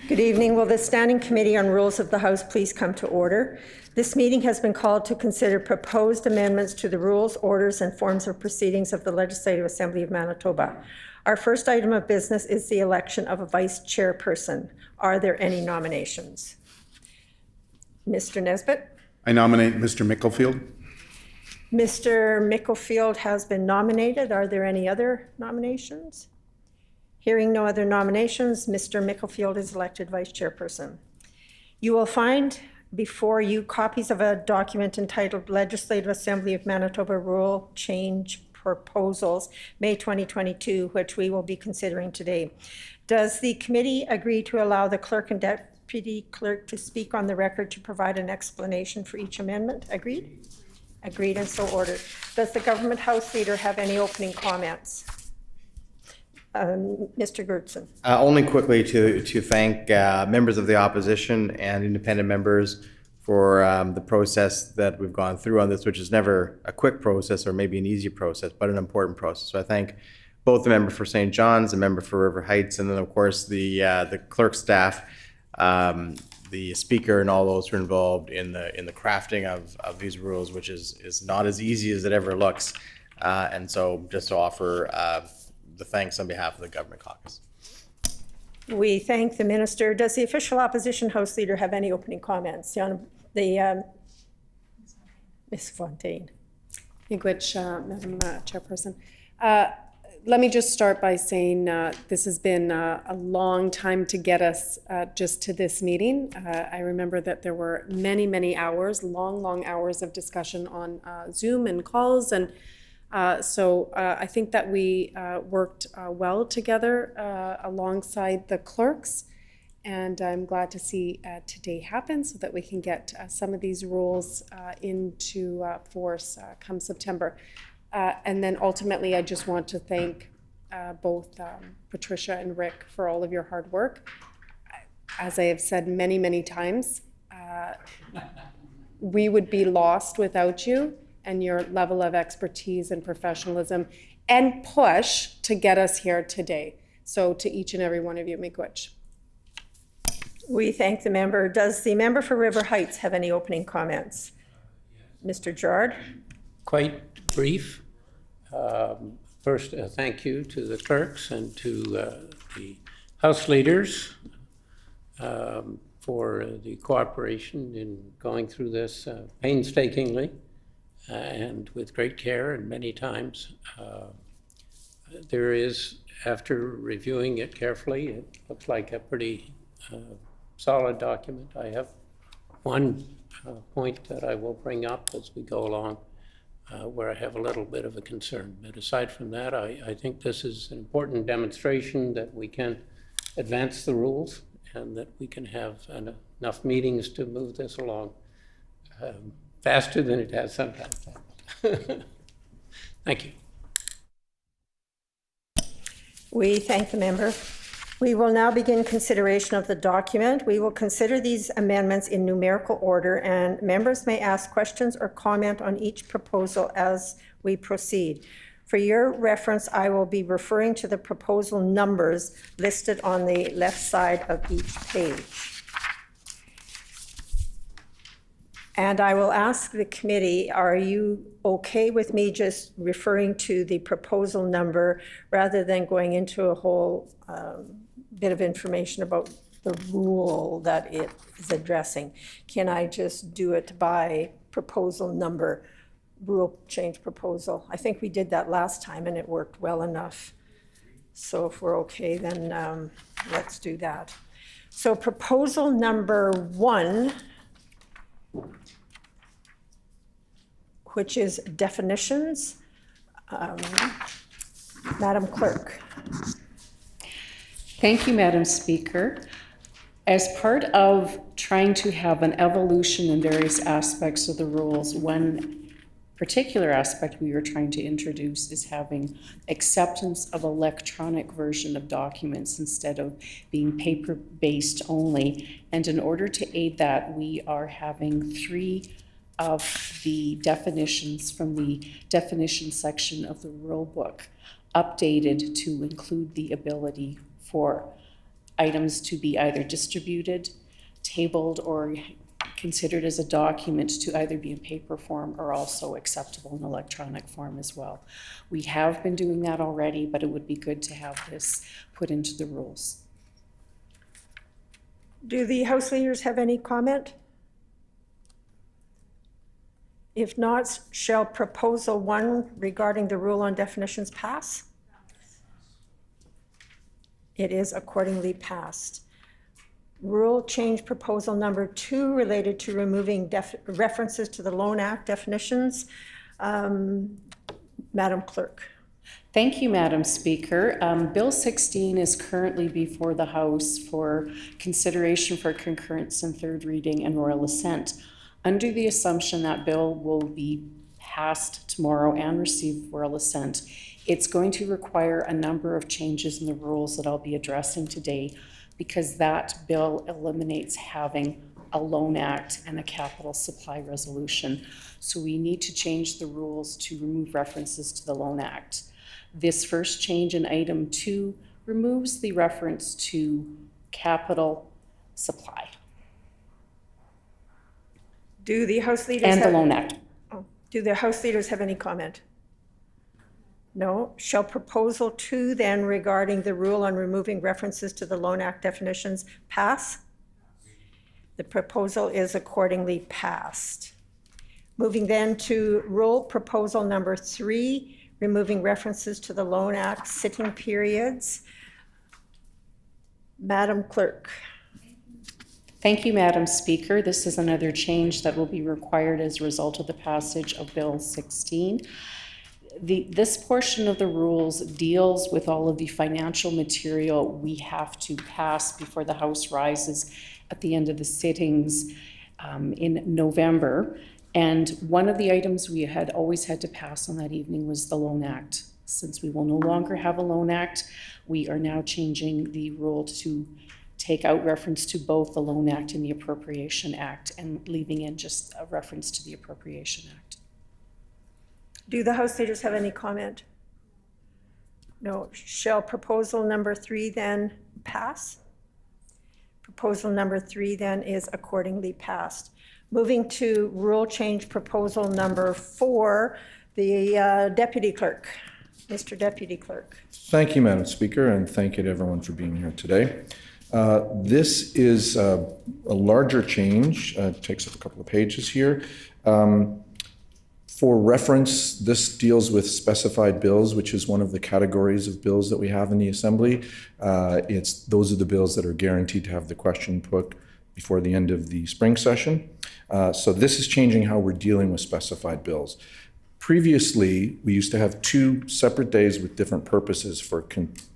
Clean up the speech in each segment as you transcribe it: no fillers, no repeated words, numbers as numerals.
Good evening. Will the Standing Committee on Rules of the House please come to order? This meeting has been called to consider proposed amendments to the rules, orders, and forms of proceedings of the Legislative Assembly of Manitoba. Our first item of business is the election of a vice chairperson. Are there any nominations? Mr. Nesbitt? I nominate Mr. Mickelfield. Mr. Mickelfield has been nominated. Are there any other nominations? Hearing no other nominations, Mr. Mickelfield is elected vice chairperson. You will find before you copies of a document entitled Legislative Assembly of Manitoba Rule Change Proposals, May 2022, which we will be considering today. Does the committee agree to allow the clerk and deputy clerk to speak on the record to provide an explanation for each amendment? Agreed? Agreed and so ordered. Does the government house leader have any opening comments? Mr. Gertson. Only quickly to thank members of the opposition and independent members for the process that we've gone through on this, which is never a quick process or maybe an easy process, but an important process. So I thank both the member for St. John's, the member for River Heights, and then of course the clerk staff, the speaker, and all those who are involved in the crafting of these rules, which is not as easy as it ever looks. And so just to offer the thanks on behalf of the Government Caucus. We thank the minister. Does the official opposition house leader have any opening comments? Ms. Fontaine. Miigwech, Madam Chairperson. Let me just start by saying this has been a long time to get us just to this meeting. I remember that there were many hours, long hours of discussion on Zoom and calls, and so I think that we worked well together alongside the clerks, and I'm glad to see today happen so that we can get some of these rules into force come September. And then ultimately, I just want to thank both Patricia and Rick for all of your hard work. As I have said many times, we would be lost without you and your level of expertise and professionalism and push to get us here today. So to each and every one of you, miigwech. We thank the member. Does the member for River Heights have any opening comments? Yes. Mr. Gerard? Quite brief. First, thank you to the clerks and to the House leaders for the cooperation in going through this painstakingly and with great care, and many times. There is, after reviewing it carefully, it looks like a pretty solid document. I have one point that I will bring up as we go along where I have a little bit of a concern. But aside from that, I think this is an important demonstration that we can advance the rules and that we can have enough meetings to move this along faster than it has sometimes. Thank you. We thank the member. We will now begin consideration of the document. We will consider these amendments in numerical order, and members may ask questions or comment on each proposal as we proceed. For your reference, I will be referring to the proposal numbers listed on the left side of each page. And I will ask the committee, are you okay with me just referring to the proposal number rather than going into a whole bit of information about the rule that it is addressing? Can I just do it by proposal number, rule change proposal? I think we did that last time and it worked well enough. So if we're okay, then let's do that. So proposal number 1, which is definitions. Madam Clerk. Thank you, Madam Speaker. As part of trying to have an evolution in various aspects of the rules, one particular aspect we are trying to introduce is having acceptance of electronic version of documents instead of being paper-based only. And in order to aid that, we are having 3 of the definitions from the definition section of the rule book updated to include the ability for items to be either distributed, tabled, or considered as a document to either be in paper form or also acceptable in electronic form as well. We have been doing that already, but it would be good to have this put into the rules. Do the House leaders have any comment? If not, shall proposal 1 regarding the rule on definitions pass? It is accordingly passed. Rule change proposal number 2 related to removing references to the Loan Act definitions. Madam Clerk. Thank you, Madam Speaker. Bill 16 is currently before the House for consideration for concurrence and third reading and royal assent. Under the assumption that bill will be passed tomorrow and receive royal assent, it's going to require a number of changes in the rules that I'll be addressing today, because that bill eliminates having a loan act and a capital supply resolution. So we need to change the rules to remove references to the loan act. This first change in item 2 removes the reference to capital supply Do the House leaders and the have, loan act. do the House leaders have any comment? No. Shall proposal 2 then regarding the rule on removing references to the Loan Act definitions pass? The proposal is accordingly passed. Moving then to rule proposal number 3, removing references to the Loan Act sitting periods. Madam Clerk. Thank you, Madam Speaker. This is another change that will be required as a result of the passage of Bill 16. This portion of the rules deals with all of the financial material we have to pass before the House rises at the end of the sittings in November. And one of the items we had always had to pass on that evening was the Loan Act. Since we will no longer have a Loan Act, we are now changing the rule to take out reference to both the Loan Act and the Appropriation Act and leaving in just a reference to the Appropriation Act. Do the House leaders have any comment? No. Shall proposal number 3 then pass? Proposal number 3 then is accordingly passed. Moving to rule change proposal number 4, the Deputy Clerk. Mr. Deputy Clerk. Thank you, Madam Speaker, and thank you to everyone for being here today. This is a larger change. It takes up a couple of pages here. For reference, this deals with specified bills, which is one of the categories of bills that we have in the Assembly. Those are the bills that are guaranteed to have the question put before the end of the spring session. So this is changing how we're dealing with specified bills. Previously, we used to have 2 separate days with different purposes for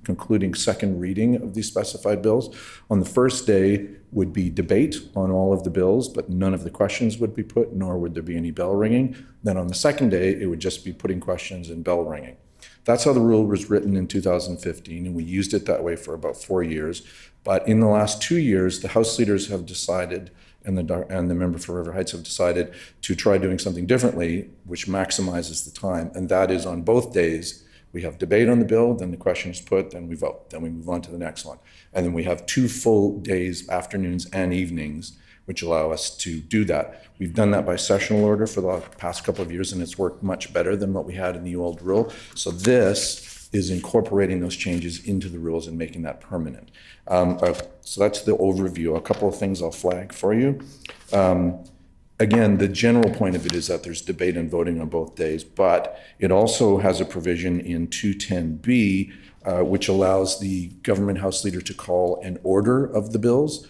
concluding second reading of these specified bills. On the first day would be debate on all of the bills, but none of the questions would be put, nor would there be any bell ringing. Then on the second day, it would just be putting questions and bell ringing. That's how the rule was written in 2015, and we used it that way for about 4 years. But in the last 2 years, the House leaders have decided, and the member for River Heights have decided to try doing something differently, which maximizes the time. And that is on both days, we have debate on the bill, then the question is put, then we vote, then we move on to the next one. And then we have 2 full days, afternoons and evenings, which allow us to do that. We've done that by sessional order for the past couple of years, and it's worked much better than what we had in the old rule. So this is incorporating those changes into the rules and making that permanent. So that's the overview. A couple of things I'll flag for you. Again, the general point of it is that there's debate and voting on both days, but it also has a provision in 210B, which allows the government House leader to call an order of the bills.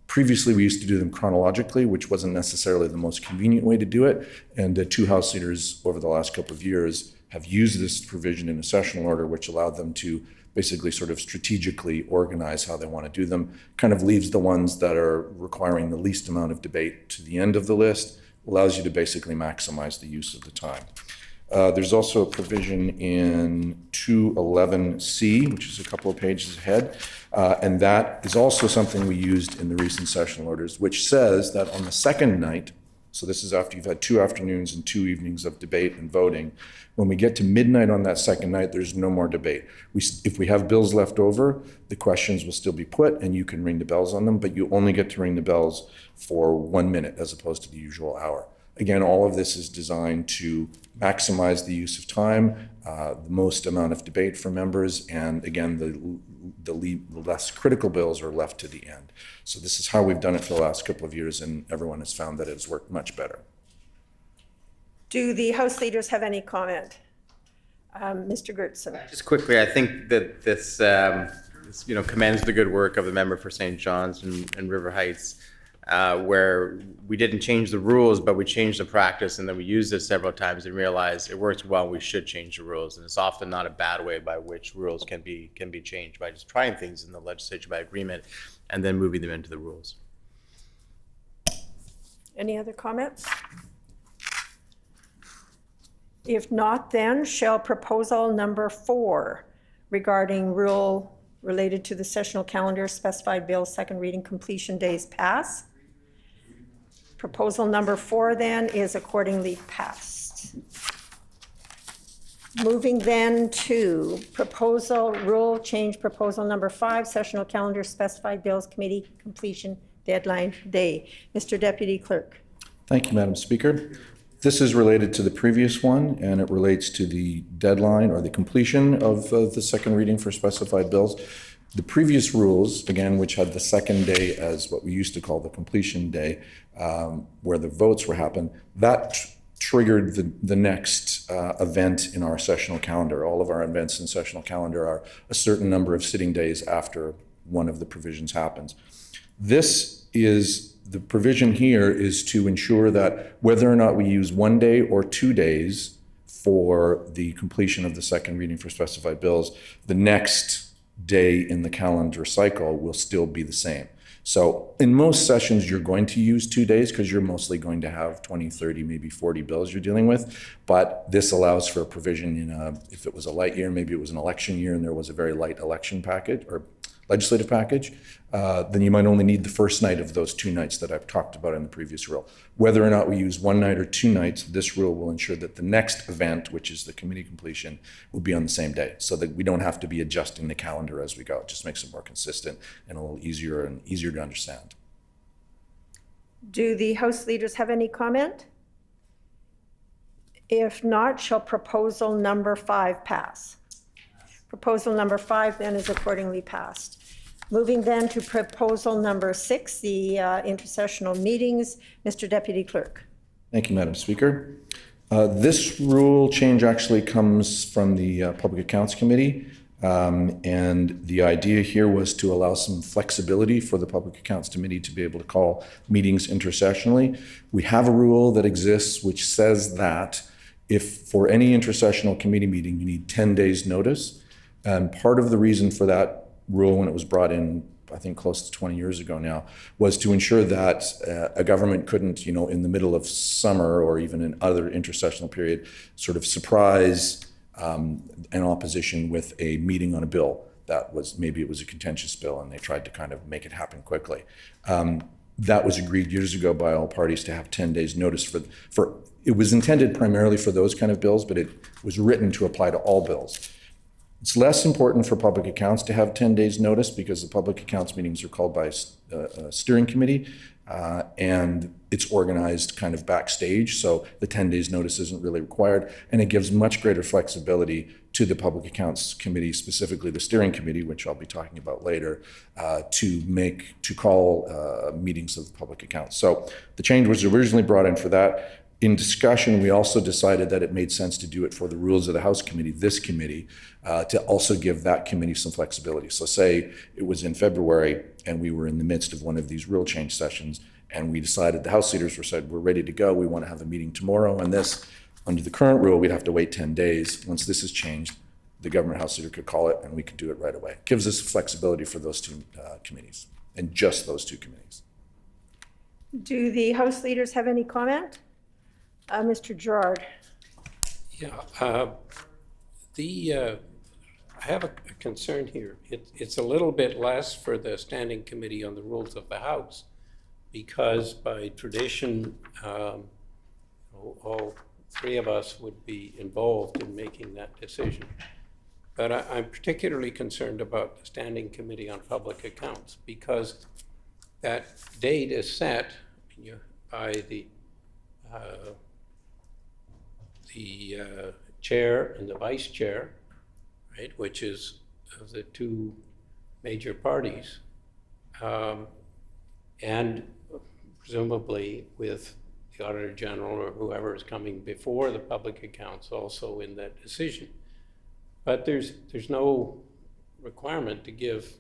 Previously, we used to do them chronologically, which wasn't necessarily the most convenient way to do it. And the 2 House leaders over the last couple of years have used this provision in a sessional order, which allowed them to basically sort of strategically organize how they want to do them. Kind of leaves the ones that are requiring the least amount of debate to the end of the list, allows you to basically maximize the use of the time. There's also a provision in 211C, which is a couple of pages ahead, and that is also something we used in the recent sessional orders, which says that on the second night So this is after you've had 2 afternoons and 2 evenings of debate and voting. When we get to midnight on that second night, there's no more debate. If we have bills left over, the questions will still be put and you can ring the bells on them, but you only get to ring the bells for 1 minute as opposed to the usual hour. Again, all of this is designed to maximize the use of time, the most amount of debate for members, and again, the less critical bills are left to the end. So this is how we've done it for the last couple of years, and everyone has found that it has worked much better. Do the House leaders have any comment? Mr. Gertson. Just quickly, I think that this commends the good work of the member for St. John's and River Heights, where we didn't change the rules, but we changed the practice, and then we used it several times and realized it works well. We should change the rules, and it's often not a bad way by which rules can be changed, by just trying things in the legislature by agreement and then moving them into the rules. Any other comments? If not, then shall proposal number 4 regarding rule related to the sessional calendar specified bill second reading completion days pass? Proposal number 4 then is accordingly passed. Moving then to rule change proposal number 5, sessional calendar specified bills committee completion deadline day. Mr. Deputy Clerk. Thank you, Madam Speaker. This is related to the previous one, and it relates to the deadline or the completion of the second reading for specified bills. The previous rules, again, which had the second day as what we used to call the completion day, where the votes were happening, that triggered the next event in our sessional calendar. All of our events in sessional calendar are a certain number of sitting days after one of the provisions happens. The provision here is to ensure that whether or not we use 1 day or 2 days for the completion of the second reading for specified bills, the next day in the calendar cycle will still be the same. So in most sessions, you're going to use 2 days because you're mostly going to have 20, 30, maybe 40 bills you're dealing with. But this allows for a provision if it was a light year, maybe it was an election year and there was a very light election package or legislative package, then you might only need the first night of those 2 nights that I've talked about in the previous rule. Whether or not we use 1 night or 2 nights, this rule will ensure that the next event, which is the committee completion, will be on the same day so that we don't have to be adjusting the calendar as we go. It just makes it more consistent and a little easier to understand. Do the House leaders have any comment? If not, shall proposal number 5 pass? Proposal number 5 then is accordingly passed. Moving then to proposal number 6, the intersessional meetings. Mr. Deputy Clerk. Thank you, Madam Speaker. This rule change actually comes from the Public Accounts Committee, and the idea here was to allow some flexibility for the Public Accounts Committee to be able to call meetings intersessionally. We have a rule that exists which says that if for any intersessional committee meeting you need 10 days notice, and part of the reason for that rule when it was brought in, I think close to 20 years ago now, was to ensure that a government couldn't, in the middle of summer or even in other intersessional period, sort of surprise an opposition with a meeting on a bill that was, maybe it was a contentious bill and they tried to kind of make it happen quickly. That was agreed years ago by all parties to have 10 days notice for it was intended primarily for those kind of bills, but it was written to apply to all bills. It's less important for public accounts to have 10 days notice because the public accounts meetings are called by a steering committee and it's organized kind of backstage. So the 10 days notice isn't really required, and it gives much greater flexibility to the public accounts committee, specifically the steering committee, which I'll be talking about later, to call meetings of the public accounts. So the change was originally brought in for that. In discussion, we also decided that it made sense to do it for the Rules of the House Committee, this committee, to also give that committee some flexibility. So say it was in February and we were in the midst of one of these rule change sessions and we decided, the House leaders said, we're ready to go, we want to have a meeting tomorrow on this. Under the current rule, we'd have to wait 10 days. Once this is changed, the government House leader could call it and we could do it right away. It gives us flexibility for those 2 committees and just those 2 committees. Do the House leaders have any comment? Mr. Gerard. Yeah, I have a concern here. It's a little bit less for the Standing Committee on the Rules of the House, because by tradition, all three of us would be involved in making that decision. But I'm particularly concerned about the Standing Committee on Public Accounts, because that date is set by the chair and the vice chair, right, which is of the two major parties, and presumably with the Auditor General or whoever is coming before the public accounts also in that decision. But there's no requirement to give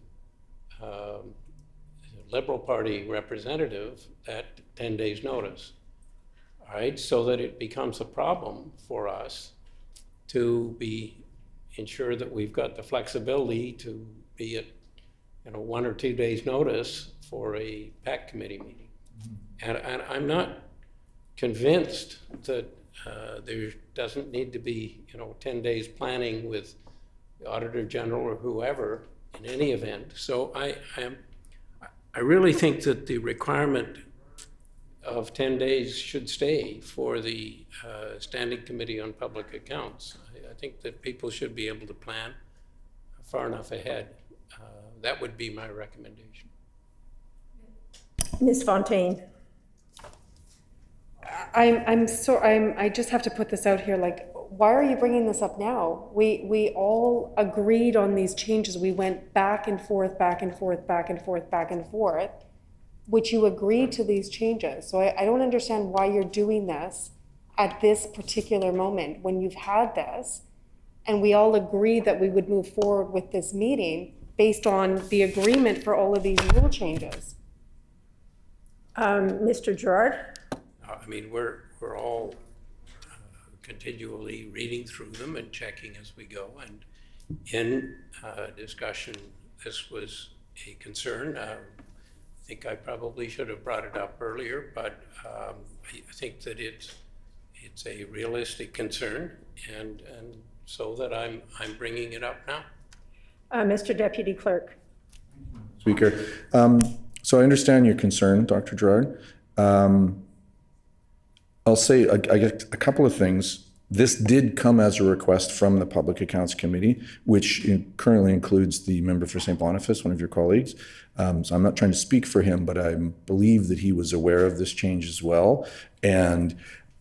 Liberal Party representative that 10 days notice, all right, so that it becomes a problem for us to ensure that we've got the flexibility to be at 1 or 2 days notice for a PAC committee meeting. And I'm not convinced that there doesn't need to be 10 days planning with the Auditor General or whoever in any event. So I really think that the requirement of 10 days should stay for the Standing Committee on Public Accounts. I think that people should be able to plan far enough ahead. That would be my recommendation. Ms. Fontaine. I just have to put this out here, like, why are you bringing this up now? We all agreed on these changes. We went back and forth, back and forth, back and forth, back and forth, which you agreed to these changes. So I don't understand why you're doing this at this particular moment when you've had this, and we all agreed that we would move forward with this meeting based on the agreement for all of these rule changes. Mr. Gerard? I mean, we're all continually reading through them and checking as we go. And in discussion, this was a concern. I think I probably should have brought it up earlier, but I think that it's a realistic concern, and so that I'm bringing it up now. Mr. Deputy Clerk. Speaker. So I understand your concern, Dr. Gerard. I'll say I get a couple of things. This did come as a request from the Public Accounts Committee, which currently includes the member for St. Boniface, one of your colleagues. So I'm not trying to speak for him, but I believe that he was aware of this change as well. And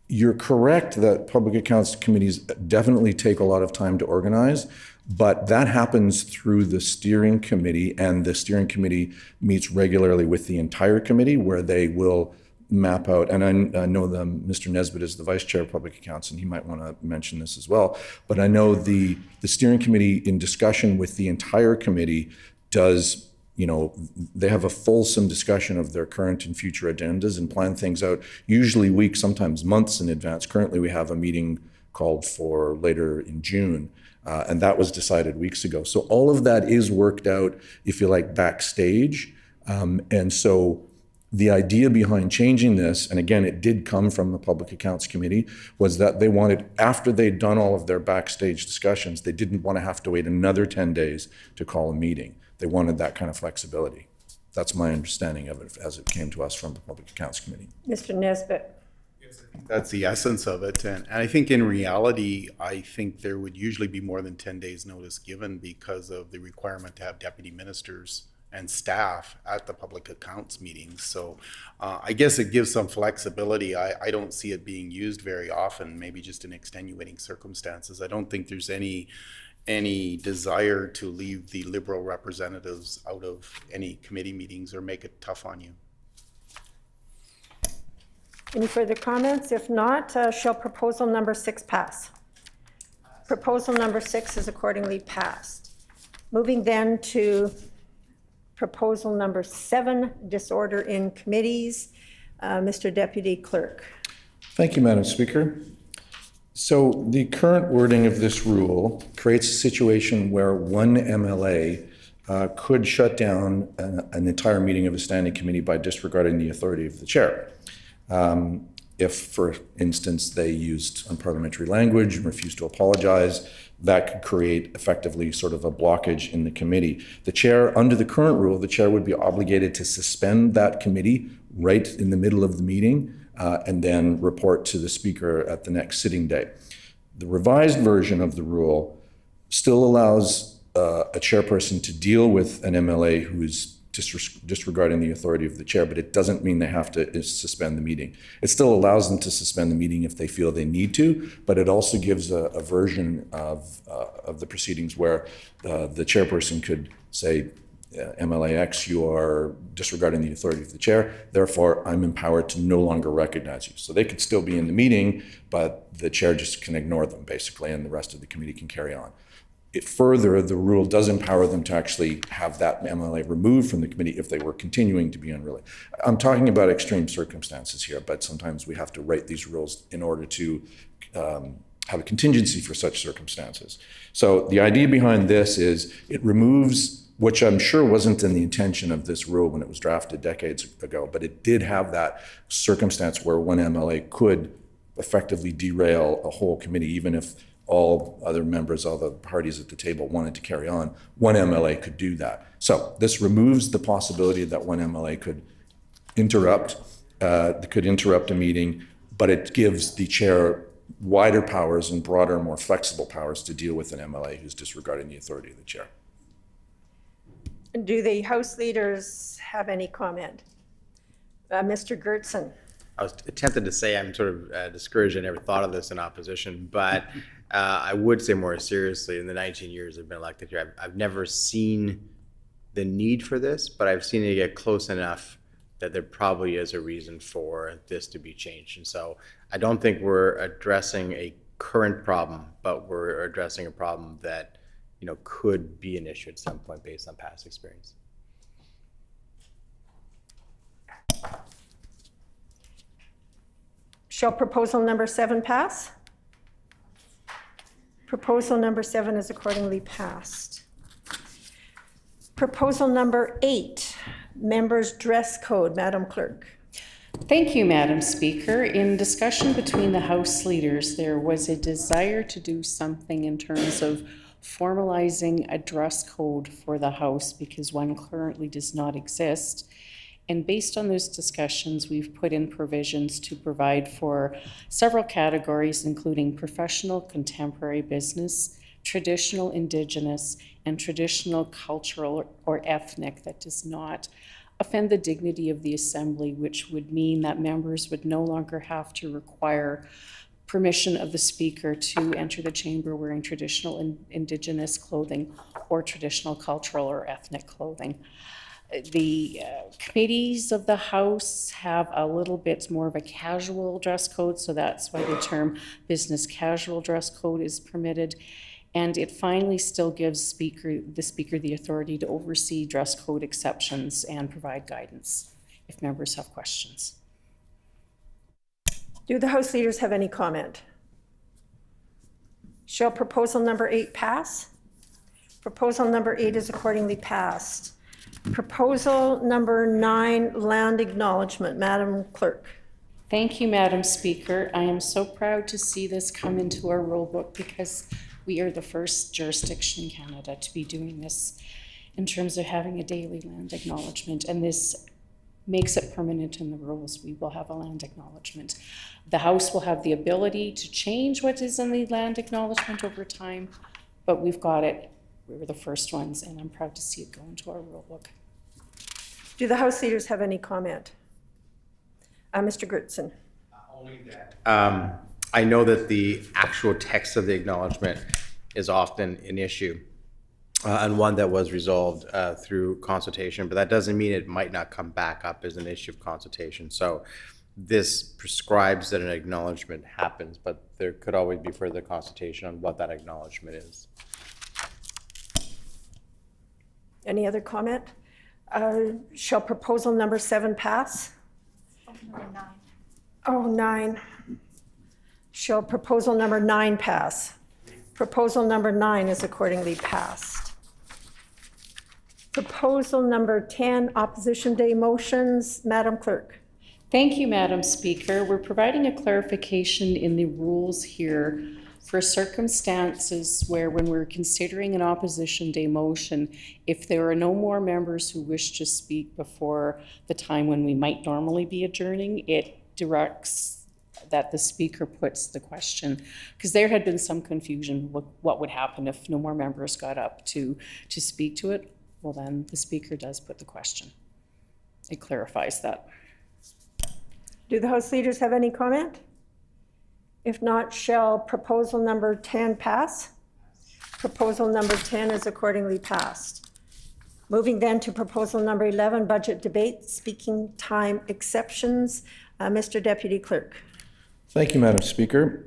you're correct that Public Accounts Committees definitely take a lot of time to organize, but that happens through the steering committee, and the steering committee meets regularly with the entire committee, where they will map out, and I know Mr. Nesbitt is the Vice Chair of Public Accounts, and he might want to mention this as well, but I know the steering committee, in discussion with the entire committee, does, they have a fulsome discussion of their current and future agendas and plan things out, usually weeks, sometimes months in advance. Currently, we have a meeting called for later in June, and that was decided weeks ago. So all of that is worked out, if you like, backstage, and so the idea behind changing this, and again, it did come from the Public Accounts Committee, was that they wanted, after they'd done all of their backstage discussions, they didn't want to have to wait another 10 days to call a meeting. They wanted that kind of flexibility. That's my understanding of it as it came to us from the Public Accounts Committee. Mr. Nesbitt. That's the essence of it. And I think in reality, I think there would usually be more than 10 days notice given because of the requirement to have deputy ministers and staff at the public accounts meetings. So I guess it gives some flexibility. I don't see it being used very often, maybe just in extenuating circumstances. I don't think there's any desire to leave the Liberal representatives out of any committee meetings or make it tough on you. Any further comments? If not, shall proposal number 6 pass? Proposal number 6 is accordingly passed. Moving then to proposal number 7, disorder in committees. Mr. Deputy Clerk. Thank you, Madam Speaker. So the current wording of this rule creates a situation where one MLA could shut down an entire meeting of a standing committee by disregarding the authority of the chair. If, for instance, they used unparliamentary language and refused to apologize, that could create effectively sort of a blockage in the committee. The chair, under the current rule, the chair would be obligated to suspend that committee right in the middle of the meeting and then report to the speaker at the next sitting day. The revised version of the rule still allows a chairperson to deal with an MLA who is disregarding the authority of the chair, but it doesn't mean they have to suspend the meeting. It still allows them to suspend the meeting if they feel they need to, but it also gives a version of the proceedings where the chairperson could say, MLAX, you are disregarding the authority of the chair, therefore I'm empowered to no longer recognize you. So they could still be in the meeting, but the chair just can ignore them basically, and the rest of the committee can carry on. Further, the rule does empower them to actually have that MLA removed from the committee if they were continuing to be unruly. I'm talking about extreme circumstances here, but sometimes we have to write these rules in order to have a contingency for such circumstances. So the idea behind this is it removes, which I'm sure wasn't in the intention of this rule when it was drafted decades ago, but it did have that circumstance where one MLA could effectively derail a whole committee, even if all other members, all the parties at the table wanted to carry on. One MLA could do that. So this removes the possibility that one MLA could interrupt a meeting, but it gives the chair wider powers and broader, more flexible powers to deal with an MLA who's disregarding the authority of the chair. Do the House leaders have any comment? Mr. Gertson. I was tempted to say I'm sort of discouraged. I never thought of this in opposition, but I would say more seriously, in the 19 years I've been elected here, I've never seen the need for this, but I've seen it get close enough that there probably is a reason for this to be changed. And so I don't think we're addressing a current problem, but we're addressing a problem that could be an issue at some point based on past experience. Shall proposal number 7 pass? Proposal number 7 is accordingly passed. Proposal number 8, members' dress code. Madam Clerk. Thank you, Madam Speaker. In discussion between the House leaders, there was a desire to do something in terms of formalizing a dress code for the House because one currently does not exist. And based on those discussions, we've put in provisions to provide for several categories, including professional, contemporary business, traditional, Indigenous, and traditional, cultural, or ethnic that does not offend the dignity of the Assembly, which would mean that members would no longer have to require permission of the Speaker to enter the chamber wearing traditional and Indigenous clothing or traditional, cultural, or ethnic clothing. The committees of the House have a little bit more of a casual dress code, so that's why the term business casual dress code is permitted. And it finally still gives the Speaker the authority to oversee dress code exceptions and provide guidance if members have questions. Do the House leaders have any comment? Shall proposal number 8 pass? Proposal number 8 is accordingly passed. Proposal number 9, land acknowledgement. Madam Clerk. Thank you, Madam Speaker. I am so proud to see this come into our rule book because we are the first jurisdiction in Canada to be doing this in terms of having a daily land acknowledgement, and this makes it permanent in the rules. We will have a land acknowledgement. The House will have the ability to change what is in the land acknowledgement over time, but we've got it. We were the first ones, and I'm proud to see it go into our rule book. Do the House leaders have any comment? Mr. Gertson. Only that. I know that the actual text of the acknowledgement is often an issue and one that was resolved through consultation, but that doesn't mean it might not come back up as an issue of consultation. So this prescribes that an acknowledgement happens, but there could always be further consultation on what that acknowledgement is. Any other comment? Shall proposal number 7 pass? Oh, 9. Shall proposal number 9 pass? Proposal number 9 is accordingly passed. Proposal number 10, opposition day motions. Madam Clerk. Thank you, Madam Speaker. We're providing a clarification in the rules here for circumstances where when we're considering an opposition day motion, if there are no more members who wish to speak before the time when we might normally be adjourning, it directs that the speaker puts the question, because there had been some confusion what would happen if no more members got up to speak to it. Well, then the speaker does put the question. It clarifies that. Do the House leaders have any comment? If not, shall proposal number 10 pass? Proposal number 10 is accordingly passed. Moving then to proposal number 11, budget debate, speaking time exceptions. Mr. Deputy Clerk. Thank you, Madam Speaker.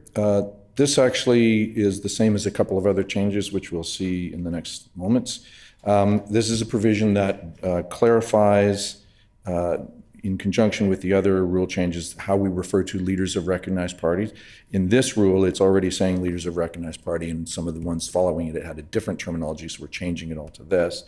This actually is the same as a couple of other changes, which we'll see in the next moments. This is a provision that clarifies, in conjunction with the other rule changes, how we refer to leaders of recognized parties. In this rule, it's already saying leaders of recognized party, and some of the ones following it, it had a different terminology, so we're changing it all to this.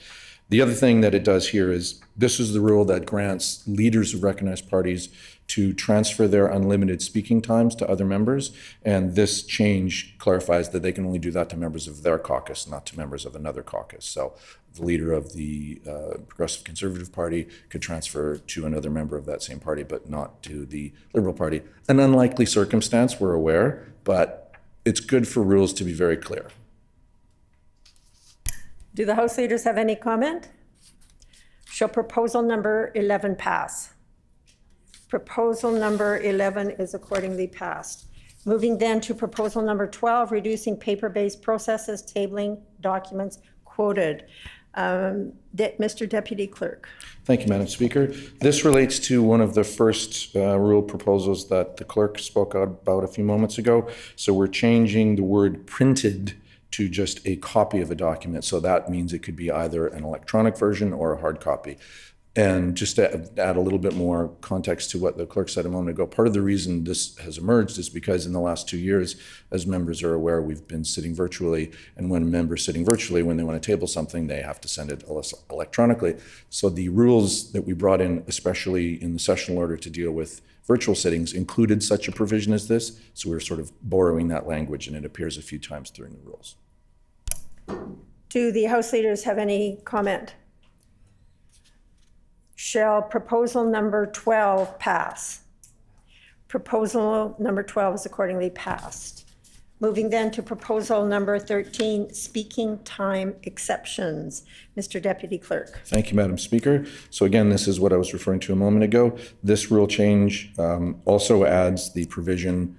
The other thing that it does here is, this is the rule that grants leaders of recognized parties to transfer their unlimited speaking times to other members, and this change clarifies that they can only do that to members of their caucus, not to members of another caucus. So the leader of the Progressive Conservative Party could transfer to another member of that same party, but not to the Liberal Party. An unlikely circumstance, we're aware, but it's good for rules to be very clear. Do the House leaders have any comment? Shall proposal number 11 pass? Proposal number 11 is accordingly passed. Moving then to proposal number 12, reducing paper-based processes, tabling documents quoted. Mr. Deputy Clerk. Thank you, Madam Speaker. This relates to one of the first rule proposals that the clerk spoke about a few moments ago. So we're changing the word printed to just a copy of a document. So that means it could be either an electronic version or a hard copy. And just to add a little bit more context to what the clerk said a moment ago, part of the reason this has emerged is because in the last 2 years, as members are aware, we've been sitting virtually. And when a member's sitting virtually, when they want to table something, they have to send it electronically. So the rules that we brought in, especially in the sessional order to deal with virtual sittings, included such a provision as this. So we're sort of borrowing that language, and it appears a few times during the rules. Do the House leaders have any comment? Shall proposal number 12 pass? Proposal number 12 is accordingly passed. Moving then to proposal number 13, speaking time exceptions. Mr. Deputy Clerk. Thank you, Madam Speaker. So again, this is what I was referring to a moment ago. This rule change also adds the provision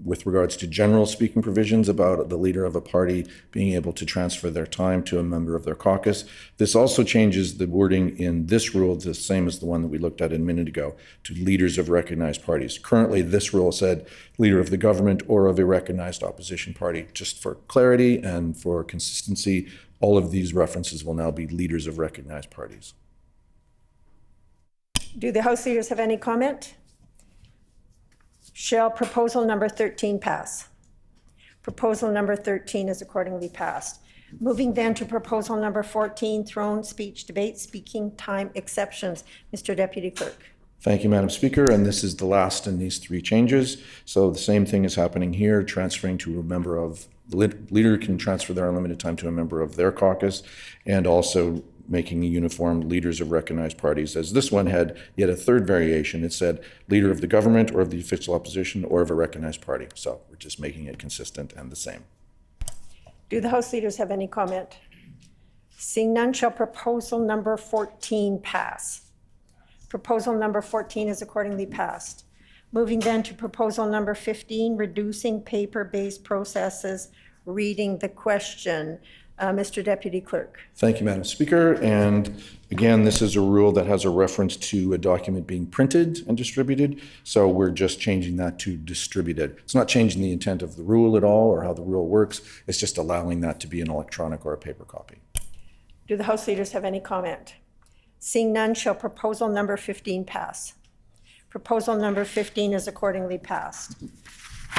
with regards to general speaking provisions about the leader of a party being able to transfer their time to a member of their caucus. This also changes the wording in this rule, the same as the one that we looked at a minute ago, to leaders of recognized parties. Currently, this rule said leader of the government or of a recognized opposition party. Just for clarity and for consistency, all of these references will now be leaders of recognized parties. Do the House leaders have any comment? Shall proposal number 13 pass? Proposal number 13 is accordingly passed. Moving then to proposal number 14, throne speech debate, speaking time exceptions. Mr. Deputy Clerk. Thank you, Madam Speaker, and this is the last in these three changes. So the same thing is happening here, transferring to a member of, the leader can transfer their unlimited time to a member of their caucus, and also making uniform leaders of recognized parties. As this one had yet a third variation, it said leader of the government or of the official opposition or of a recognized party. So we're just making it consistent and the same. Do the House leaders have any comment? Seeing none, shall proposal number 14 pass? Proposal number 14 is accordingly passed. Moving then to proposal number 15, reducing paper-based processes, reading the question. Mr. Deputy Clerk. Thank you, Madam Speaker. And again, this is a rule that has a reference to a document being printed and distributed. So we're just changing that to distributed. It's not changing the intent of the rule at all or how the rule works. It's just allowing that to be an electronic or a paper copy. Do the House leaders have any comment? Seeing none, shall proposal number 15 pass? Proposal number 15 is accordingly passed.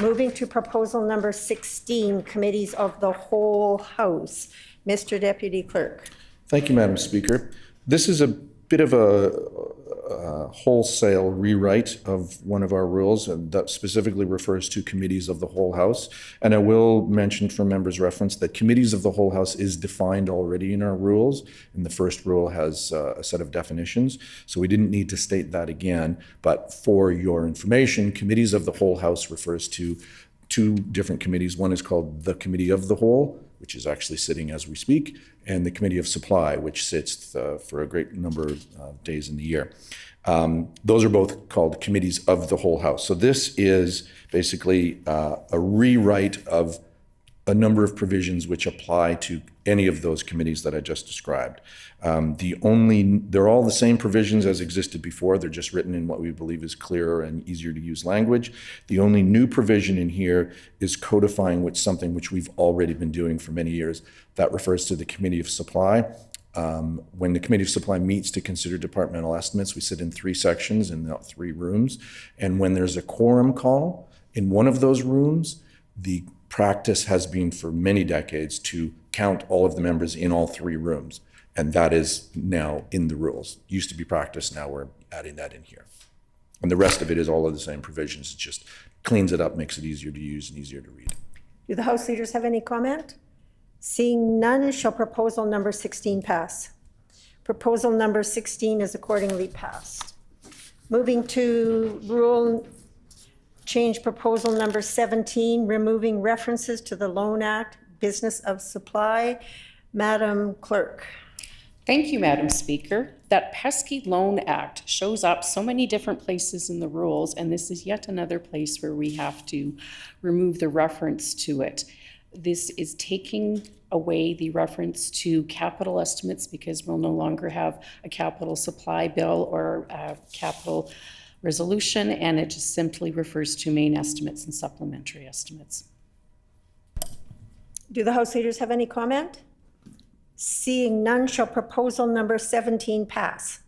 Moving to proposal number 16, committees of the whole House. Mr. Deputy Clerk. Thank you, Madam Speaker. This is a bit of wholesale rewrite of one of our rules, and that specifically refers to committees of the whole House. And I will mention for members' reference that committees of the whole House is defined already in our rules, and the first rule has a set of definitions, so we didn't need to state that again. But for your information, committees of the whole House refers to two different committees. One is called the Committee of the Whole, which is actually sitting as we speak, and the Committee of Supply, which sits for a great number of days in the year. Those are both called committees of the whole House. So this is basically a rewrite of a number of provisions which apply to any of those committees that I just described. They're all the same provisions as existed before. They're just written in what we believe is clearer and easier to use language. The only new provision in here is codifying something which we've already been doing for many years. That refers to the Committee of Supply. When the Committee of Supply meets to consider departmental estimates, we sit in 3 sections in the 3 rooms. And when there's a quorum call in one of those rooms, the practice has been for many decades to count all of the members in all 3 rooms. And that is now in the rules. Used to be practice, now we're adding that in here. And the rest of it is all of the same provisions. It just cleans it up, makes it easier to use and easier to read. Do the House leaders have any comment? Seeing none, shall proposal number 16 pass? Proposal number 16 is accordingly passed. Moving to rule change proposal number 17, removing references to the Loan Act, Business of Supply. Madam Clerk. Thank you, Madam Speaker. That pesky Loan Act shows up so many different places in the rules, and this is yet another place where we have to remove the reference to it. This is taking away the reference to capital estimates because we'll no longer have a capital supply bill or a capital resolution, and it just simply refers to main estimates and supplementary estimates. Do the House leaders have any comment? Seeing none, shall proposal number 17 pass?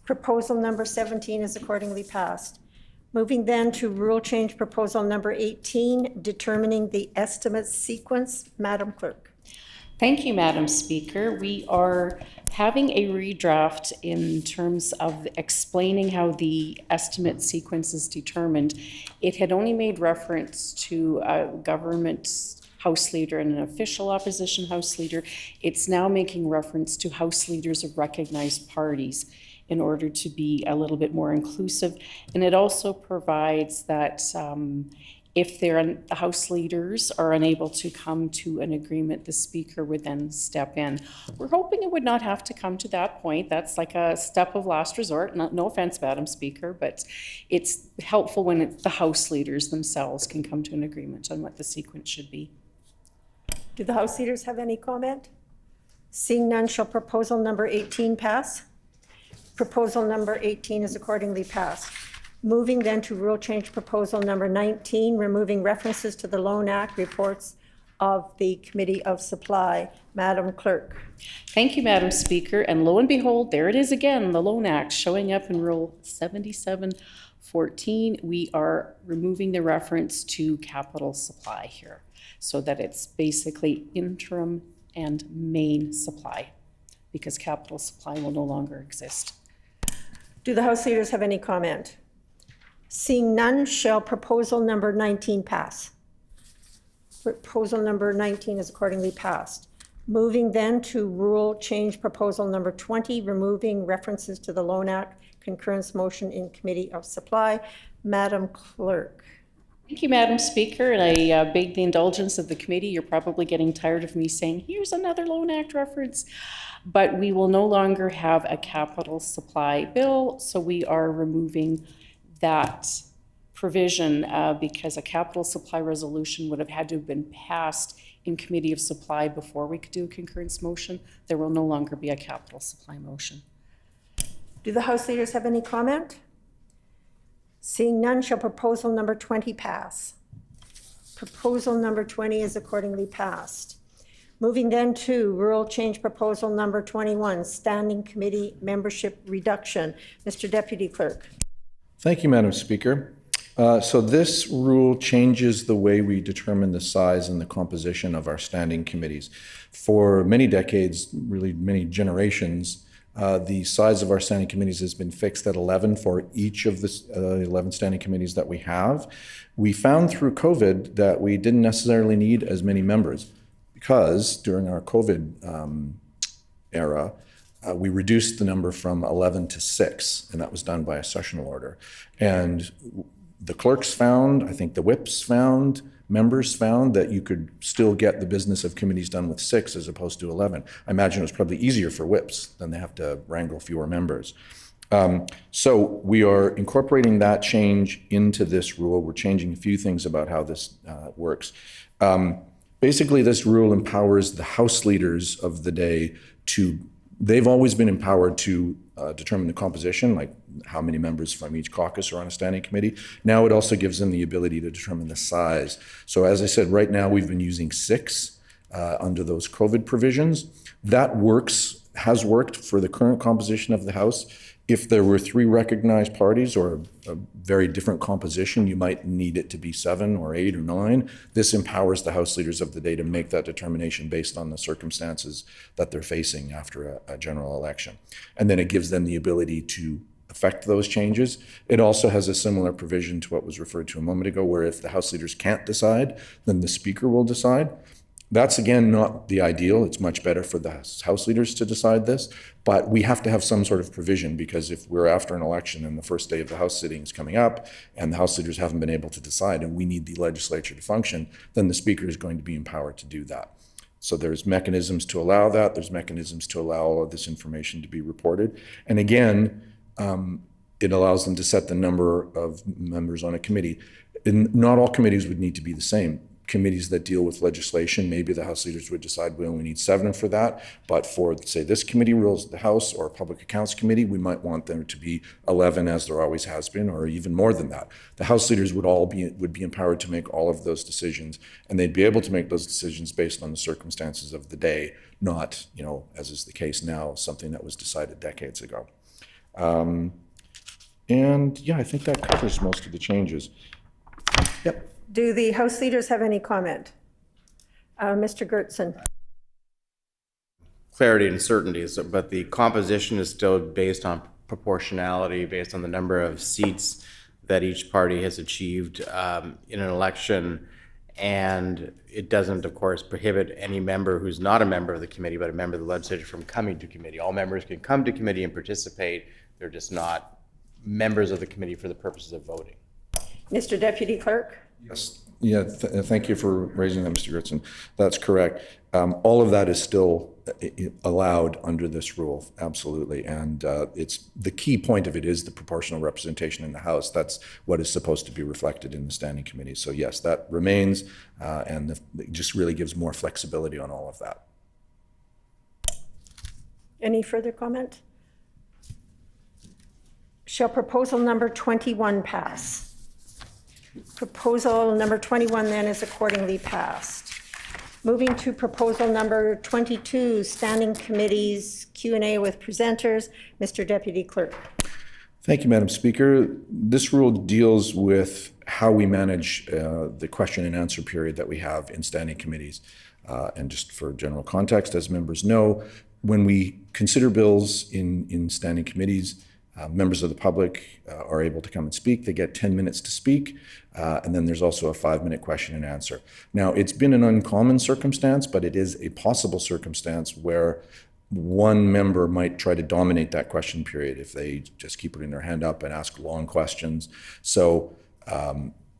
Proposal number 17 is accordingly passed. Moving then to rule change proposal number 18, determining the estimate sequence. Madam Clerk. Thank you, Madam Speaker. We are having a redraft in terms of explaining how the estimate sequence is determined. It had only made reference to a government House leader and an official opposition House leader. It's now making reference to House leaders of recognized parties in order to be a little bit more inclusive. And it also provides that if the House leaders are unable to come to an agreement, the Speaker would then step in. We're hoping it would not have to come to that point. That's like a step of last resort. No offense, Madam Speaker, but it's helpful when the House leaders themselves can come to an agreement on what the sequence should be. Do the House leaders have any comment? Seeing none, shall proposal number 18 pass? Proposal number 18 is accordingly passed. Moving then to rule change proposal number 19, removing references to the Loan Act reports of the Committee of Supply. Madam Clerk. Thank you, Madam Speaker. And lo and behold, there it is again, the Loan Act showing up in Rule 7714. We are removing the reference to capital supply here, so that it's basically interim and main supply, because capital supply will no longer exist. Do the House leaders have any comment? Seeing none, shall proposal number 19 pass? Proposal number 19 is accordingly passed. Moving then to rule change proposal number 20, removing references to the Loan Act concurrence motion in Committee of Supply. Madam Clerk. Thank you, Madam Speaker, and I beg the indulgence of the committee. You're probably getting tired of me saying, here's another Loan Act reference, but we will no longer have a capital supply bill, so we are removing that provision because a capital supply resolution would have had to have been passed in Committee of Supply before we could do a concurrence motion. There will no longer be a capital supply motion. Do the House leaders have any comment? Seeing none, shall proposal number 20 pass? Proposal number 20 is accordingly passed. Moving then to rule change proposal number 21, standing committee membership reduction. Mr. Deputy Clerk. Thank you, Madam Speaker. So this rule changes the way we determine the size and the composition of our standing committees. For many decades, really many generations, The size of our standing committees has been fixed at 11 for each of the 11 standing committees that we have. We found through COVID that we didn't necessarily need as many members because during our COVID era, we reduced the number from 11 to 6, and that was done by a sessional order. And the clerks found, I think the whips found, members found that you could still get the business of committees done with 6 as opposed to 11. I imagine it was probably easier for whips than they have to wrangle fewer members. So we are incorporating that change into this rule. We're changing a few things about how this works. Basically, this rule empowers the House leaders of the day to, they've always been empowered to determine the composition, like how many members from each caucus are on a standing committee. Now it also gives them the ability to determine the size. So as I said, right now we've been using 6 under those COVID provisions. That has worked for the current composition of the House. If there were 3 recognized parties or a very different composition, you might need it to be 7 or 8 or 9. This empowers the House leaders of the day to make that determination based on the circumstances that they're facing after a general election. And then it gives them the ability to affect those changes. It also has a similar provision to what was referred to a moment ago, where if the House leaders can't decide, then the Speaker will decide. That's, again, not the ideal. It's much better for the House leaders to decide this, but we have to have some sort of provision, because if we're after an election and the first day of the House sitting is coming up and the House leaders haven't been able to decide and we need the legislature to function, then the Speaker is going to be empowered to do that. So there's mechanisms to allow that. There's mechanisms to allow all of this information to be reported. And again, it allows them to set the number of members on a committee. And not all committees would need to be the same. Committees that deal with legislation, maybe the House leaders would decide we only need 7 for that, but for, say, this committee, Rules of the House or Public Accounts Committee, we might want them to be 11, as there always has been, or even more than that. The House leaders would be empowered to make all of those decisions, and they'd be able to make those decisions based on the circumstances of the day, not, as is the case now, something that was decided decades ago. And yeah, I think that covers most of the changes. Yep. Do the House leaders have any comment? Mr. Gertson. Clarity and certainty, but the composition is still based on proportionality, based on the number of seats that each party has achieved in an election. And it doesn't, of course, prohibit any member who's not a member of the committee, but a member of the legislature from coming to committee. All members can come to committee and participate. They're just not members of the committee for the purposes of voting. Mr. Deputy Clerk? Yes. Yeah, thank you for raising that, Mr. Gertson. That's correct. All of that is still allowed under this rule, absolutely. And it's the key point of it is the proportional representation in the House. That's what is supposed to be reflected in the standing committees. So yes, that remains, and it just really gives more flexibility on all of that. Any further comment? Shall proposal number 21 pass? Proposal number 21 then is accordingly passed. Moving to proposal number 22, standing committees, Q&A with presenters. Mr. Deputy Clerk. Thank you, Madam Speaker. This rule deals with how we manage the question and answer period that we have in standing committees. And just for general context, as members know, when we consider bills in standing committees, members of the public are able to come and speak. They get 10 minutes to speak, and then there's also a 5-minute question and answer. Now, it's been an uncommon circumstance, but it is a possible circumstance where one member might try to dominate that question period if they just keep putting their hand up and ask long questions. So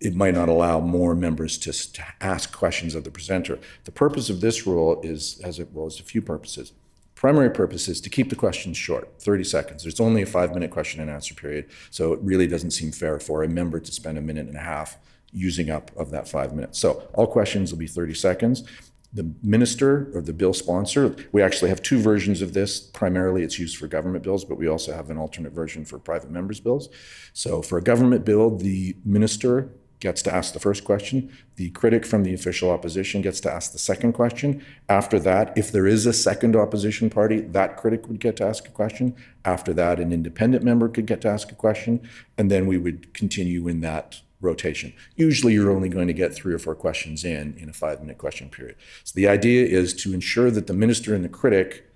it might not allow more members to ask questions of the presenter. The purpose of this rule is, as it was, a few purposes. Primary purpose is to keep the questions short, 30 seconds. There's only a 5-minute question and answer period, so it really doesn't seem fair for a member to spend 1.5 minutes using up of that 5 minutes. So all questions will be 30 seconds. The minister or the bill sponsor, we actually have 2 versions of this. Primarily it's used for government bills, but we also have an alternate version for private members' bills. So for a government bill, the minister gets to ask the first question. The critic from the official opposition gets to ask the second question. After that, if there is a second opposition party, that critic would get to ask a question. After that, an independent member could get to ask a question, and then we would continue in that rotation. Usually you're only going to get 3 or 4 questions in a 5-minute question period. So the idea is to ensure that the minister and the critic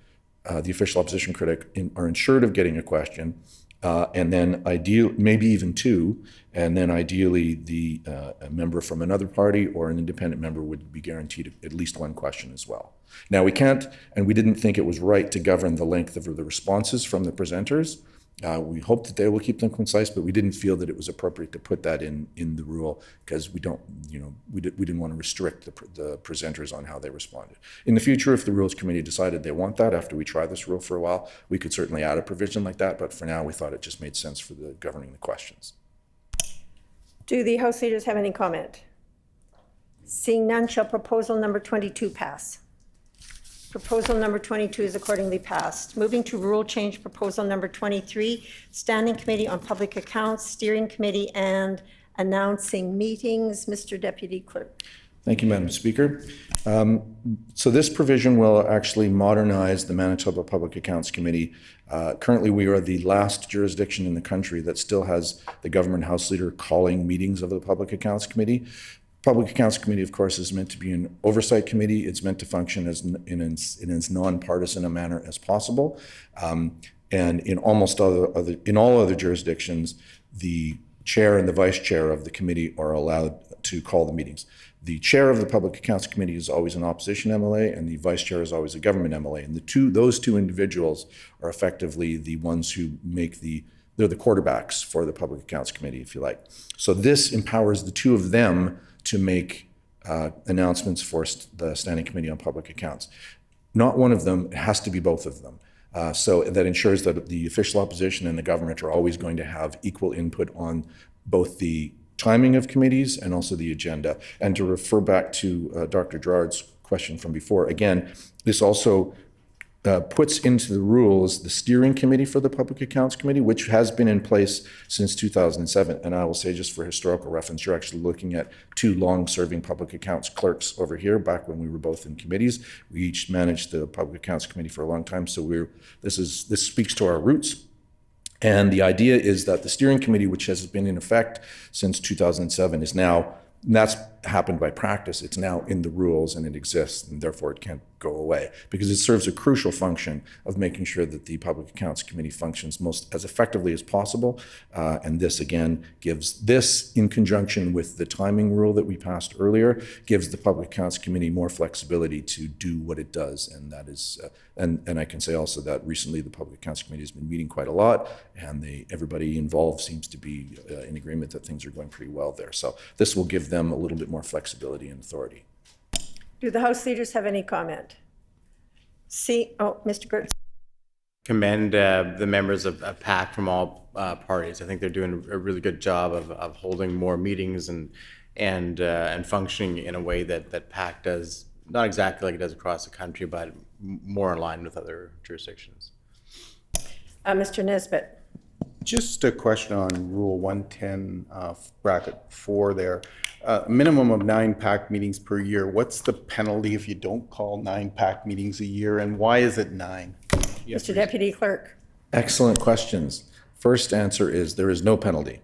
the official opposition critic are ensured of getting a question, and then maybe even two, and then ideally a member from another party or an independent member would be guaranteed at least one question as well. Now we can't, and we didn't think it was right to govern the length of the responses from the presenters. We hope that they will keep them concise, but we didn't feel that it was appropriate to put that in the rule because we didn't want to restrict the presenters on how they responded. In the future, if the Rules Committee decided they want that after we try this rule for a while, we could certainly add a provision like that, but for now we thought it just made sense for the governing the questions. Do the House leaders have any comment? Seeing none, shall proposal number 22 pass? Proposal number 22 is accordingly passed. Moving to rule change proposal number 23, Standing Committee on Public Accounts, Steering Committee, and announcing meetings. Mr. Deputy Clerk. Thank you, Madam Speaker. So this provision will actually modernize the Manitoba Public Accounts Committee. Currently, we are the last jurisdiction in the country that still has the government House leader calling meetings of the Public Accounts Committee. Public Accounts Committee, of course, is meant to be an oversight committee. It's meant to function in as nonpartisan a manner as possible. And in all other jurisdictions, the chair and the vice chair of the committee are allowed to call the meetings. The chair of the Public Accounts Committee is always an opposition MLA, and the vice chair is always a government MLA. And those two individuals are effectively the ones who they're the quarterbacks for the Public Accounts Committee, if you like. So this empowers the two of them to make announcements for the Standing Committee on Public Accounts. Not one of them, it has to be both of them. So that ensures that the official opposition and the government are always going to have equal input on both the timing of committees and also the agenda. And to refer back to Dr. Gerard's question from before, again, this also puts into the rules the steering committee for the Public Accounts Committee, which has been in place since 2007. And I will say, just for historical reference, you're actually looking at two long-serving public accounts clerks over here back when we were both in committees. We each managed the Public Accounts Committee for a long time, so this speaks to our roots. And the idea is that the steering committee, which has been in effect since 2007, is now, and that's happened by practice, it's now in the rules and it exists, and therefore it can't go away, because it serves a crucial function of making sure that the Public Accounts Committee functions as effectively as possible. And this, again, gives this, in conjunction with the timing rule that we passed earlier, gives the Public Accounts Committee more flexibility to do what it does. And that is, and I can say also that recently the Public Accounts Committee has been meeting quite a lot, and everybody involved seems to be in agreement that things are going pretty well there. So this will give them a little bit more flexibility and authority. Do the House leaders have any comment? Mr. Gertz. Commend the members of PAC from all parties. I think they're doing a really good job of holding more meetings and functioning in a way that PAC does, not exactly like it does across the country, but more in line with other jurisdictions. Mr. Nesbitt. Just a question on Rule 110, bracket 4 there. Minimum of 9 PAC meetings per year. What's the penalty if you don't call 9 PAC meetings a year, and why is it 9? Yes, Mr. Deputy Clerk. Excellent questions. First answer is there is no penalty.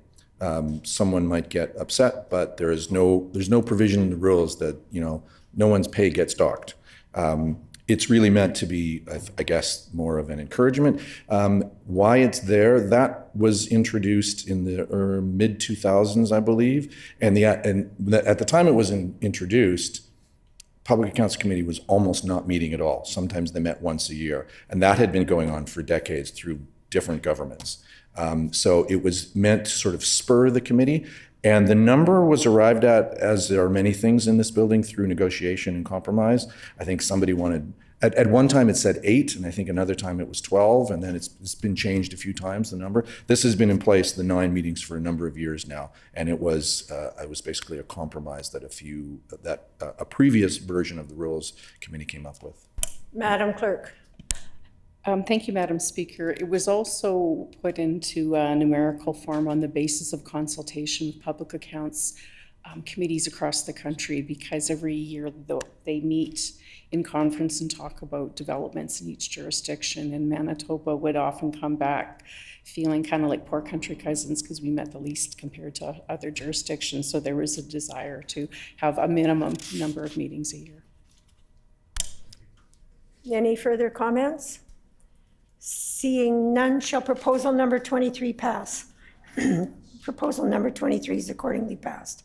Someone might get upset, but there's no provision in the rules that no one's pay gets docked. It's really meant to be, I guess, more of an encouragement. Why it's there, that was introduced in the mid-2000s, I believe. And at the time it was introduced, Public Accounts Committee was almost not meeting at all. Sometimes they met once a year. And that had been going on for decades through different governments. So it was meant to sort of spur the committee. And the number was arrived at, as there are many things in this building, through negotiation and compromise. I think somebody wanted, at one time it said 8, and I think another time it was 12, and then it's been changed a few times, the number. This has been in place, the 9 meetings, for a number of years now, and it was basically a compromise that a previous version of the Rules Committee came up with. Madam Clerk. Thank you, Madam Speaker. It was also put into a numerical form on the basis of consultation with public accounts committees across the country, because every year they meet in conference and talk about developments in each jurisdiction, and Manitoba would often come back feeling kind of like poor country cousins because we met the least compared to other jurisdictions. So there was a desire to have a minimum number of meetings a year. Any further comments? Seeing none, shall proposal number 23 pass? Proposal number 23 is accordingly passed.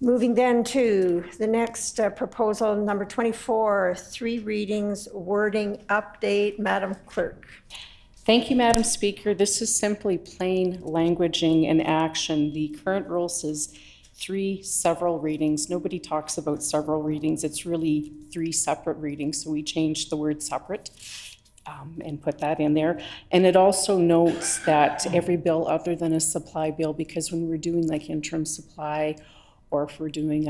Moving then to the next proposal, number 24, 3 readings, wording update. Madam Clerk. Thank you, Madam Speaker. This is simply plain languaging and action. The current rule says 3 several readings. Nobody talks about several readings. It's really 3 separate readings, so we changed the word separate and put that in there. And it also notes that every bill other than a supply bill, because when we're doing like interim supply or if we're doing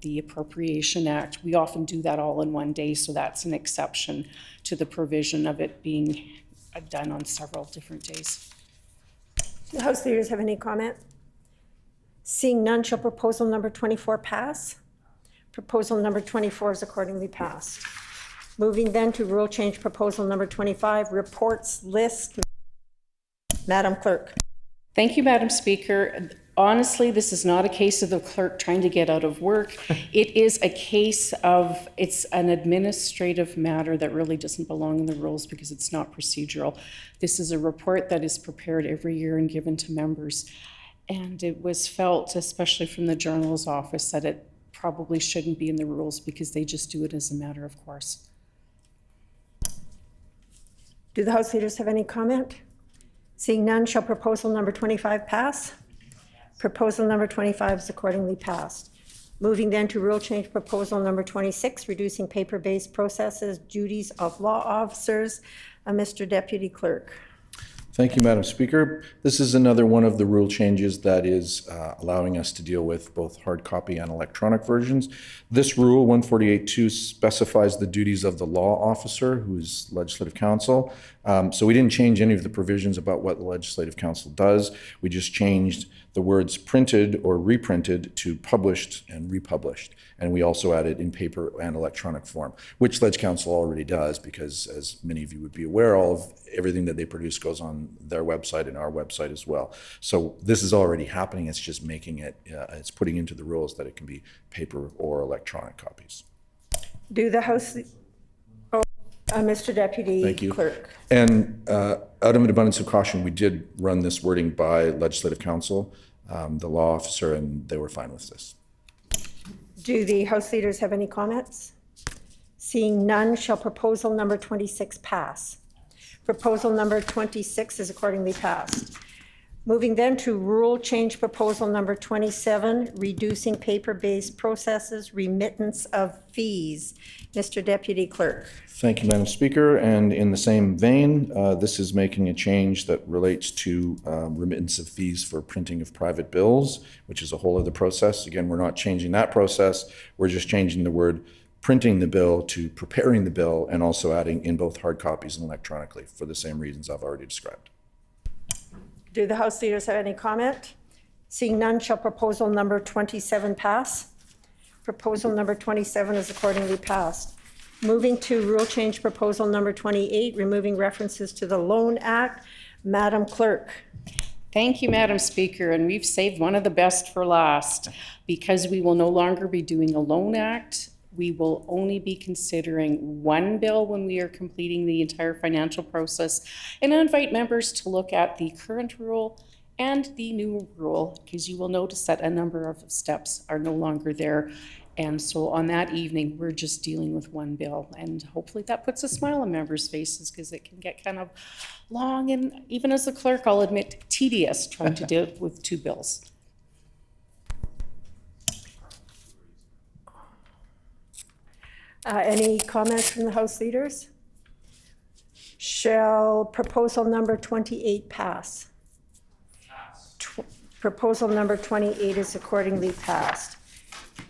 the Appropriation Act, we often do that all in one day, so that's an exception to the provision of it being done on several different days. The House leaders have any comment? Seeing none, shall proposal number 24 pass? Proposal number 24 is accordingly passed. Moving then to rule change proposal number 25, reports list. Madam Clerk. Thank you, Madam Speaker. Honestly, this is not a case of the clerk trying to get out of work. It is a case of, it's an administrative matter that really doesn't belong in the rules because it's not procedural. This is a report that is prepared every year and given to members. And it was felt, especially from the Journal's office, that it probably shouldn't be in the rules because they just do it as a matter of course. Do the House leaders have any comment? Seeing none, shall proposal number 25 pass? Proposal number 25 is accordingly passed. Moving then to rule change proposal number 26, reducing paper-based processes, duties of law officers. Mr. Deputy Clerk. Thank you, Madam Speaker. This is another one of the rule changes that is allowing us to deal with both hard copy and electronic versions. This rule, 148.2, specifies the duties of the law officer, who is legislative counsel. So we didn't change any of the provisions about what the legislative counsel does. We just changed the words printed or reprinted to published and republished. And we also added in paper and electronic form, which Leg Counsel already does because, as many of you would be aware, all of everything that they produce goes on their website and our website as well. So this is already happening. It's just making it, it's putting into the rules that it can be paper or electronic copies. Do the House, Mr. Deputy Thank you. Clerk. And out of an abundance of caution, we did run this wording by legislative counsel, the law officer, and they were fine with this. Do the House leaders have any comments? Seeing none, shall proposal number 26 pass? Proposal number 26 is accordingly passed. Moving then to rule change proposal number 27, reducing paper-based processes, remittance of fees. Mr. Deputy Clerk. Thank you, Madam Speaker. And in the same vein, this is making a change that relates to remittance of fees for printing of private bills, which is a whole other process. Again, we're not changing that process. We're just changing the word printing the bill to preparing the bill and also adding in both hard copies and electronically for the same reasons I've already described. Do the House leaders have any comment? Seeing none, shall proposal number 27 pass? Proposal number 27 is accordingly passed. Moving to rule change proposal number 28, removing references to the Loan Act. Madam Clerk. Thank you, Madam Speaker, and we've saved one of the best for last because we will no longer be doing a Loan Act. We will only be considering one bill when we are completing the entire financial process. And I invite members to look at the current rule and the new rule, because you will notice that a number of steps are no longer there. And so on that evening, we're just dealing with one bill. And hopefully that puts a smile on members' faces, because it can get kind of long and, even as a clerk, I'll admit, tedious trying to deal with 2 bills. Any comments from the House leaders? Shall proposal number 28 pass? Proposal number 28 is accordingly passed.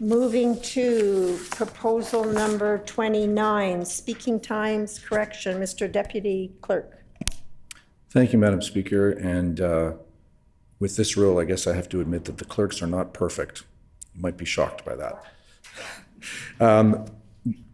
Moving to proposal number 29, speaking times correction. Mr. Deputy Clerk. Thank you, Madam Speaker. And with this rule, I guess I have to admit that the clerks are not perfect. You might be shocked by that.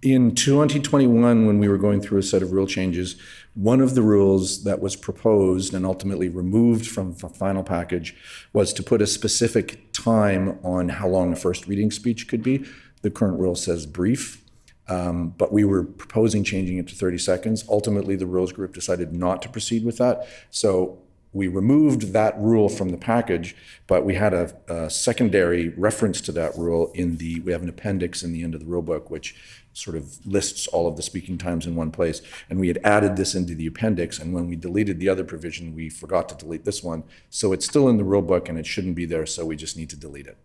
In 2021, when we were going through a set of rule changes, one of the rules that was proposed and ultimately removed from the final package was to put a specific time on how long a first reading speech could be. The current rule says brief. but we were proposing changing it to 30 seconds. Ultimately, the rules group decided not to proceed with that. So we removed that rule from the package, but we had a secondary reference to that rule we have an appendix in the end of the rule book, which sort of lists all of the speaking times in one place. And we had added this into the appendix, and when we deleted the other provision, we forgot to delete this one. So it's still in the rule book and it shouldn't be there, so we just need to delete it.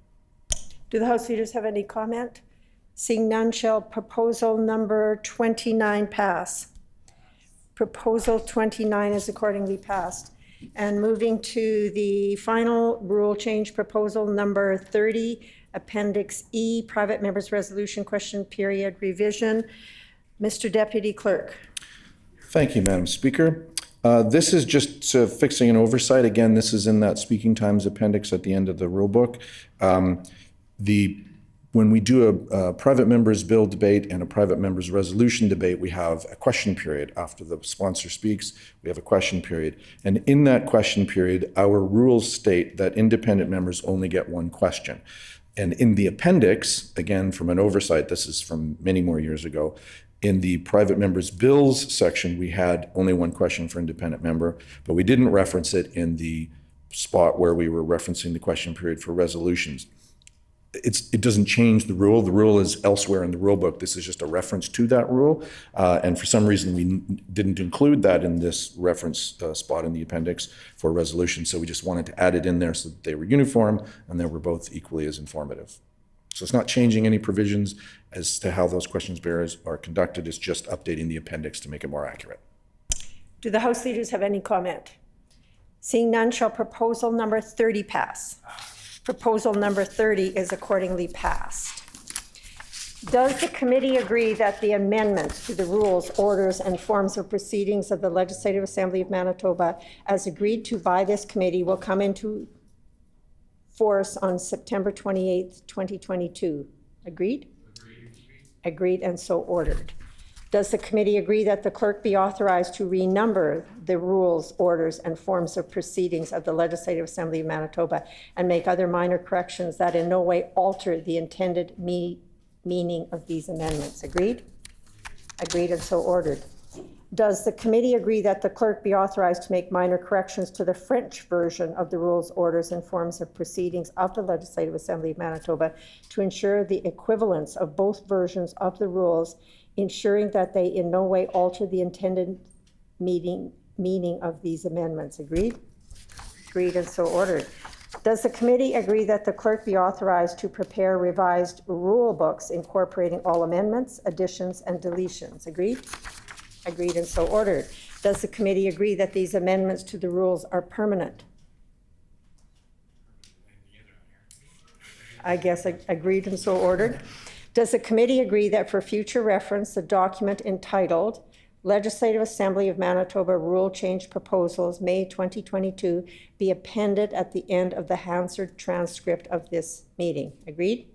Do the House leaders have any comment? Seeing none, shall proposal number 29 pass? Proposal 29 is accordingly passed. And moving to the final rule change, proposal number 30, Appendix E, private members' resolution question period revision. Mr. Deputy Clerk. Thank you, Madam Speaker. This is just fixing an oversight. Again, this is in that speaking times appendix at the end of the rule book. When we do a private members bill debate and a private members resolution debate, we have a question period. After the sponsor speaks, we have a question period. And in that question period, our rules state that independent members only get one question. And in the appendix, again, from an oversight, this is from many more years ago, in the private members bills section, we had only one question for independent member, but we didn't reference it in the spot where we were referencing the question period for resolutions. It doesn't change the rule. The rule is elsewhere in the rule book. This is just a reference to that rule. And for some reason, we didn't include that in this reference spot in the appendix for resolution. So we just wanted to add it in there so that they were uniform and they were both equally as informative. So it's not changing any provisions as to how those questions bearers are conducted. It's just updating the appendix to make it more accurate. Do the House leaders have any comment? Seeing none, shall proposal number 30 pass? Proposal number 30 is accordingly passed. Does the committee agree that the amendments to the rules, orders, and forms of proceedings of the Legislative Assembly of Manitoba, as agreed to by this committee, will come into force on September 28th, 2022? Agreed? Agreed, and so ordered. Does the committee agree that the clerk be authorized to renumber the rules, orders, and forms of proceedings of the Legislative Assembly of Manitoba and make other minor corrections that in no way alter the intended meaning of these amendments? Agreed? Agreed, and so ordered. Does the committee agree that the clerk be authorized to make minor corrections to the French version of the rules, orders, and forms of proceedings of the Legislative Assembly of Manitoba to ensure the equivalence of both versions of the rules, ensuring that they in no way alter the intended meaning of these amendments? Agreed? Agreed, and so ordered. Does the committee agree that the clerk be authorized to prepare revised rule books incorporating all amendments, additions, and deletions? Agreed? Agreed, and so ordered. Does the committee agree that these amendments to the rules are permanent? I guess agreed, and so ordered. Does the committee agree that for future reference, the document entitled Legislative Assembly of Manitoba Rule Change Proposals, May 2022, be appended at the end of the Hansard transcript of this meeting? Agreed?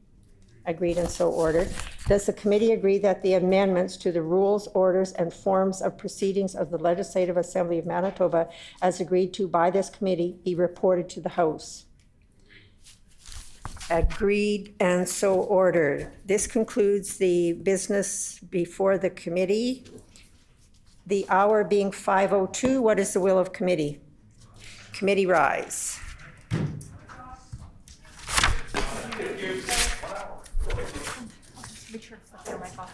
Agreed, and so ordered. Does the committee agree that the amendments to the rules, orders, and forms of proceedings of the Legislative Assembly of Manitoba, as agreed to by this committee, be reported to the House? Agreed, and so ordered. This concludes the business before the committee. The hour being 5:02, what is the will of committee? Committee rise. Make sure to put your mic off.